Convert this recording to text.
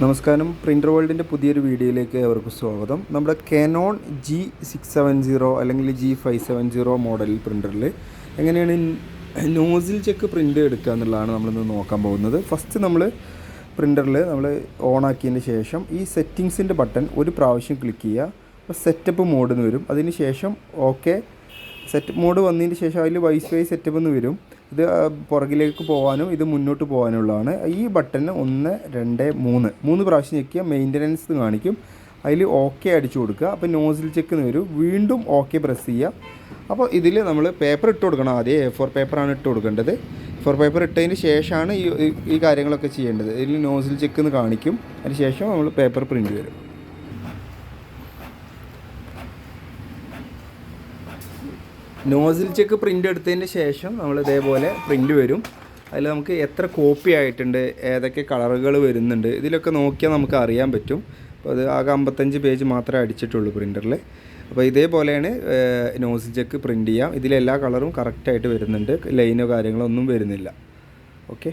നമസ്കാരം. പ്രിൻ്റർ വേൾഡിൻ്റെ പുതിയൊരു വീഡിയോയിലേക്ക് ഏവർക്കും സ്വാഗതം. നമ്മുടെ കാനോൺ G670 അല്ലെങ്കിൽ G570 മോഡൽ പ്രിൻ്ററിൽ എങ്ങനെയാണ് നോസിൽ ചെക്ക് പ്രിൻ്റ് എടുക്കുക എന്നുള്ളതാണ് നമ്മളിന്ന് നോക്കാൻ പോകുന്നത്. ഫസ്റ്റ് നമ്മൾ പ്രിൻ്ററിൽ നമ്മൾ ഓണാക്കിയതിന് ശേഷം ഈ സെറ്റിങ്സിൻ്റെ ബട്ടൺ ഒരു പ്രാവശ്യം ക്ലിക്ക് ചെയ്യുക. അപ്പോൾ സെറ്റപ്പ് മോഡ് എന്ന് വരും. അതിന് ശേഷം ഓക്കെ സെറ്റപ്പ് മോഡ് വന്നതിന് ശേഷം അതിൽ വൈഫൈ സെറ്റപ്പ് എന്ന് വരും. ഇത് പുറകിലേക്ക് പോകാനും ഇത് മുന്നോട്ട് പോകാനുള്ളതാണ്. ഈ ബട്ടണ് 1 2 3 പ്രാവശ്യം ഞെക്കിയാൽ മെയിൻ്റനൻസ് കാണിക്കും. അതിൽ ഓക്കെ അടിച്ചു കൊടുക്കുക. അപ്പോൾ നോസിൽ ചെക്ക് എന്ന് വരും. വീണ്ടും ഓക്കെ പ്രസ് ചെയ്യുക. അപ്പോൾ ഇതിൽ നമ്മൾ പേപ്പർ ഇട്ട് കൊടുക്കണം. ആദ്യം A4 പേപ്പറാണ് ഇട്ട് കൊടുക്കേണ്ടത്. A4 പേപ്പർ ഇട്ടതിന് ശേഷമാണ് ഈ കാര്യങ്ങളൊക്കെ ചെയ്യേണ്ടത്. ഇതിൽ നോസിൽ ചെക്ക് എന്ന് കാണിക്കും. അതിന് ശേഷം നമ്മൾ പേപ്പർ പ്രിൻ്റ് വരും. നോസിൽ ചെക്ക് പ്രിൻ്റ് എടുത്തതിന് ശേഷം നമ്മൾ ഇതേപോലെ പ്രിൻ്റ് വരും. അതിൽ നമുക്ക് എത്ര കോപ്പി ആയിട്ടുണ്ട്, ഏതൊക്കെ കളറുകൾ വരുന്നുണ്ട്, ഇതിലൊക്കെ നോക്കിയാൽ നമുക്ക് അറിയാൻ പറ്റും. അപ്പോൾ അത് ആകെ 55 പേജ് മാത്രമേ അടിച്ചിട്ടുള്ളൂ പ്രിൻ്ററിൽ. അപ്പോൾ ഇതേപോലെയാണ് നോസിൽ ചെക്ക് പ്രിൻ്റ് ചെയ്യാം. ഇതിലെല്ലാ കളറും കറക്റ്റായിട്ട് വരുന്നുണ്ട്. ലൈനോ കാര്യങ്ങളോ ഒന്നും വരുന്നില്ല. ഓക്കെ.